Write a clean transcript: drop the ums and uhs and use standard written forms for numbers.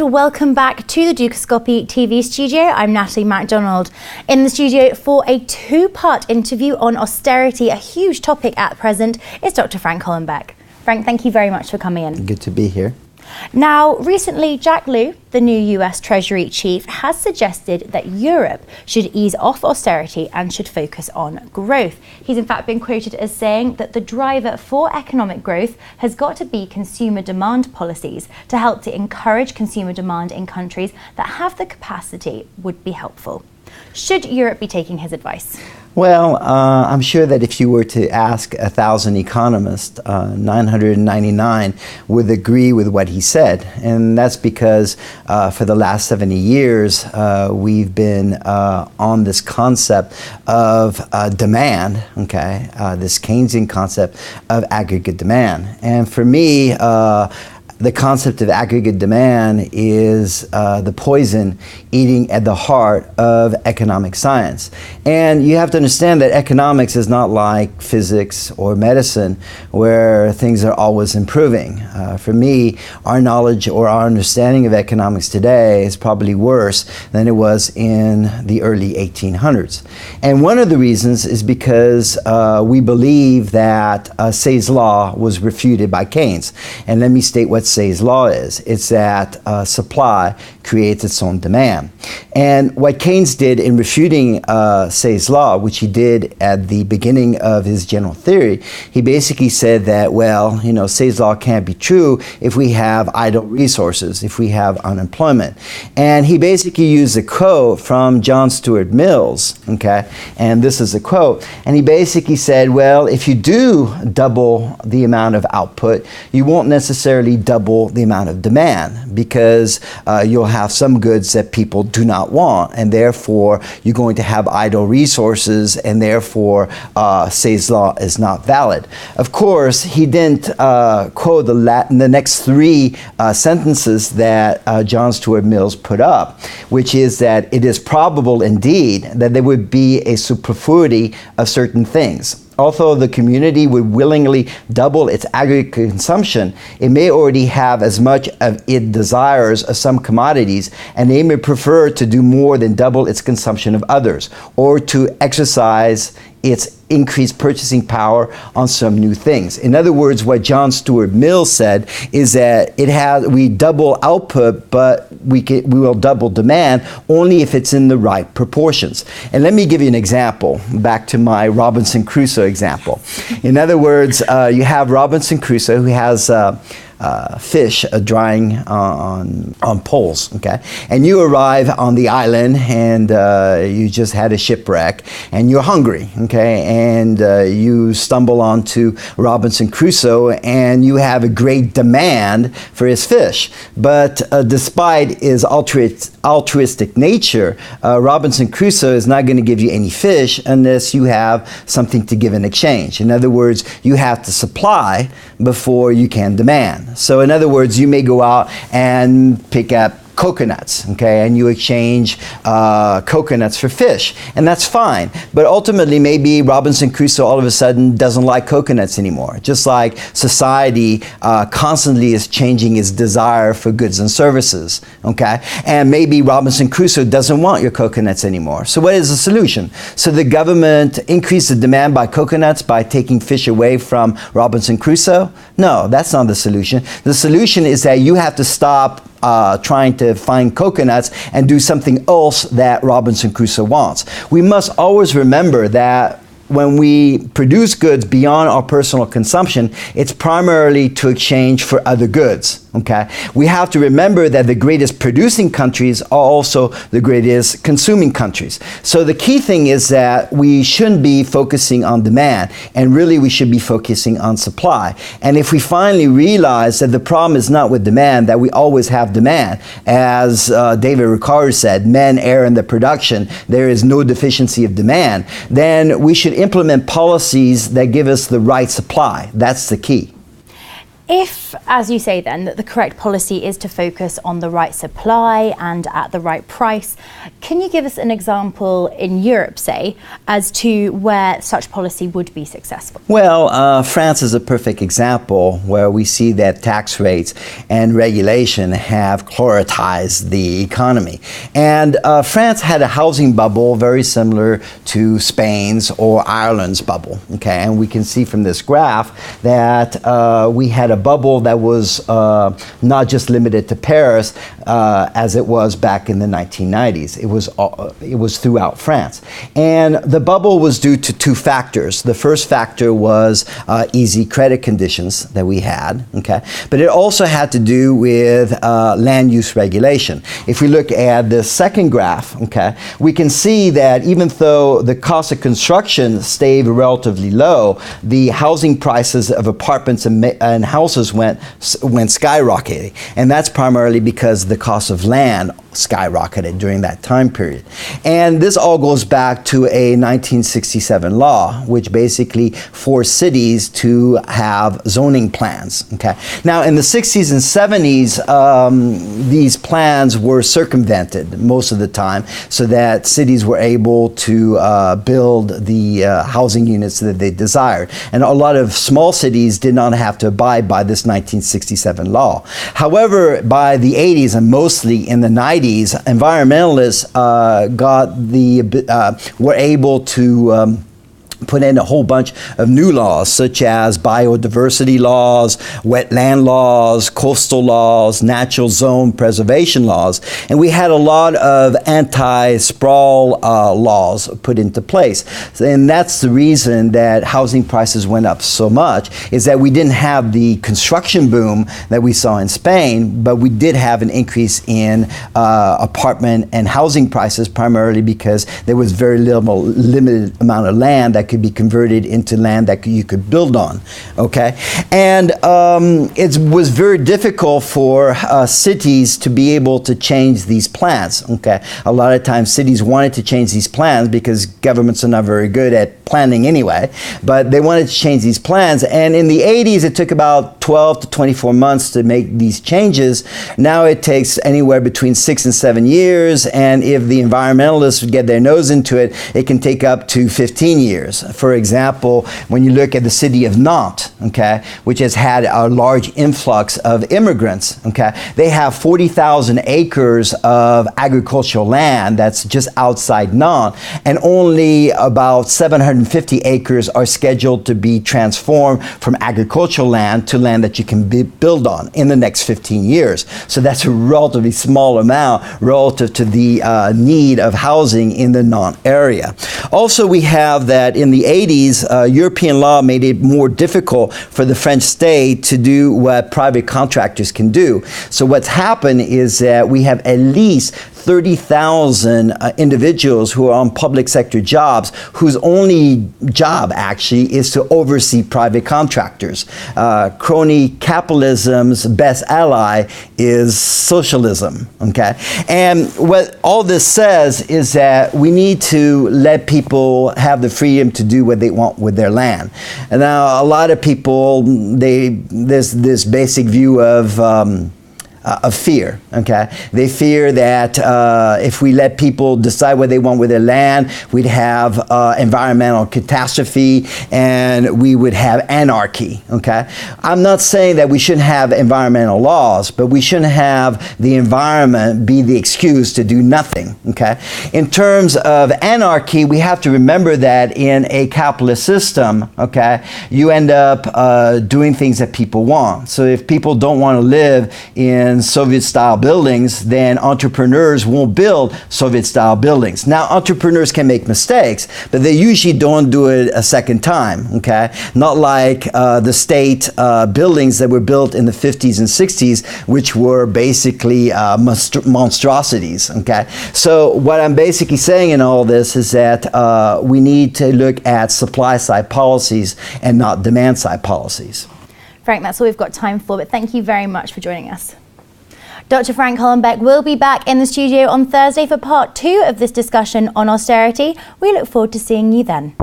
and welcome back to the Dukascopy TV studio. I'm Natalie MacDonald in the studio for a two-part interview on austerity. A huge topic at present is Dr. Frank Hollenbeck. Frank, thank you very much for coming in. Good to be here. Now, recently, Jack Lew, the new US Treasury chief, has suggested that Europe should ease off austerity and should focus on growth. He's in fact been quoted as saying that the driver for economic growth has got to be consumer demand policies to help to encourage consumer demand in countries that have the capacity would be helpful. Should Europe be taking his advice? Well, I'm sure that if you were to ask 1,000 economists, 999 would agree with what he said. And that's because for the last 70 years, we've been on this concept of demand, okay, this Keynesian concept of aggregate demand. And for me, the concept of aggregate demand is the poison eating at the heart of economic science. And you have to understand that economics is not like physics or medicine where things are always improving. For me, our knowledge or our understanding of economics today is probably worse than it was in the early 1800s. And one of the reasons is because we believe that Say's law was refuted by Keynes. And let me state what Say's law is. It's that supply creates its own demand. And what Keynes did in refuting Say's law, which he did at the beginning of his general theory, he basically said that, well, you know, Say's law can't be true if we have idle resources, if we have unemployment. And he basically used a quote from John Stuart Mill's, okay, and this is a quote, and he basically said, well, if you do double the amount of output, you won't necessarily double the amount of demand, because you'll have some goods that people do not want, and therefore you're going to have idle resources, and therefore Say's law is not valid. Of course, he didn't quote the next three sentences that John Stuart Mill put up, which is that it is probable indeed that there would be a superfluity of certain things. Although the community would willingly double its aggregate consumption, it may already have as much of it desires of some commodities, and they may prefer to do more than double its consumption of others, or to exercise its increased purchasing power on some new things. In other words, what John Stuart Mill said is that we double output, but we will double demand only if it's in the right proportions. And let me give you an example, back to my Robinson Crusoe example. In other words, you have Robinson Crusoe who has fish drying on poles, okay? And you arrive on the island, and you just had a shipwreck, and you're hungry, okay? And you stumble onto Robinson Crusoe, and you have a great demand for his fish. But despite his altruistic nature, Robinson Crusoe is not going to give you any fish unless you have something to give in exchange. In other words, you have to supply before you can demand. So in other words, you may go out and pick up coconuts, okay, and you exchange coconuts for fish, and that's fine. But ultimately, maybe Robinson Crusoe all of a sudden doesn't like coconuts anymore, just like society constantly is changing its desire for goods and services, okay? And maybe Robinson Crusoe doesn't want your coconuts anymore. So what is the solution? So the government increased the demand by coconuts by taking fish away from Robinson Crusoe? No, that's not the solution. The solution is that you have to stop trying to find coconuts and do something else that Robinson Crusoe wants. We must always remember that when we produce goods beyond our personal consumption, it's primarily to exchange for other goods. Okay? We have to remember that the greatest producing countries are also the greatest consuming countries. So the key thing is that we shouldn't be focusing on demand, and really we should be focusing on supply. And if we finally realize that the problem is not with demand, that we always have demand, as David Ricardo said, men err in the production, there is no deficiency of demand, then we should implement policies that give us the right supply. That's the key. If, as you say then, that the correct policy is to focus on the right supply and at the right price, can you give us an example in Europe, say, as to where such policy would be successful? Well, France is a perfect example where we see that tax rates and regulation have chlorotized the economy. And France had a housing bubble very similar to Spain's or Ireland's bubble. Okay, and we can see from this graph that we had a bubble that was not just limited to Paris as it was back in the 1990s. It was throughout France. And the bubble was due to two factors. The first factor was easy credit conditions that we had, okay? But it also had to do with land use regulation. If we look at the second graph, okay, we can see that even though the cost of construction stayed relatively low, the housing prices of apartments and houses went skyrocketing. And that's primarily because the cost of land skyrocketed during that time period. And this all goes back to a 1967 law, which basically forced cities to have zoning plans. Okay. Now, in the 60s and 70s, these plans were circumvented most of the time so that cities were able to build the housing units that they desired. And a lot of small cities did not have to abide by this 1967 law. However, by the 80s and mostly in the 90s, environmentalists were able to put in a whole bunch of new laws, such as biodiversity laws, wetland laws, coastal laws, natural zone preservation laws. And we had a lot of anti-sprawl laws put into place. And that's the reason that housing prices went up so much, is that we didn't have the construction boom that we saw in Spain, but we did have an increase in apartment and housing prices, primarily because there was very limited amount of land that could be converted into land that you could build on, okay? And it was very difficult for cities to be able to change these plans, okay? A lot of times cities wanted to change these plans because governments are not very good at planning anyway, but they wanted to change these plans. And in the 80s, it took about 12 to 24 months to make these changes. Now it takes anywhere between 6 and 7 years, and if the environmentalists get their nose into it, it can take up to 15 years. For example, when you look at the city of Nantes, okay, which has had a large influx of immigrants, okay, they have 40,000 acres of agricultural land that's just outside Nantes, and only about 750 acres are scheduled to be transformed from agricultural land to land that you can build on in the next 15 years. So that's a relatively small amount relative to the need of housing in the Nantes area. Also, we have that in the 80s, European law made it more difficult for the French state to do what private contractors can do. So what's happened is that we have at least 30,000 individuals who are on public sector jobs whose only job actually is to oversee private contractors. Crony capitalism's best ally is socialism, okay? And what all this says is that we need to let people have the freedom to do what they want with their land. And now a lot of people, there's this basic view of fear, okay? They fear that if we let people decide what they want with their land, we'd have environmental catastrophe and we would have anarchy, okay? I'm not saying that we shouldn't have environmental laws, but we shouldn't have the environment be the excuse to do nothing, okay? In terms of anarchy, we have to remember that in a capitalist system, okay, you end up doing things that people want. So if people don't want to live in Soviet-style buildings, then entrepreneurs won't build Soviet-style buildings. Now, entrepreneurs can make mistakes, but they usually don't do it a second time, okay? Not like the state buildings that were built in the 50s and 60s, which were basically monstrosities, okay? So what I'm basically saying in all this is that we need to look at supply-side policies and not demand-side policies. Frank, that's all we've got time for, but thank you very much for joining us. Dr. Frank Hollenbeck will be back in the studio on Thursday for part 2 of this discussion on austerity. We look forward to seeing you then.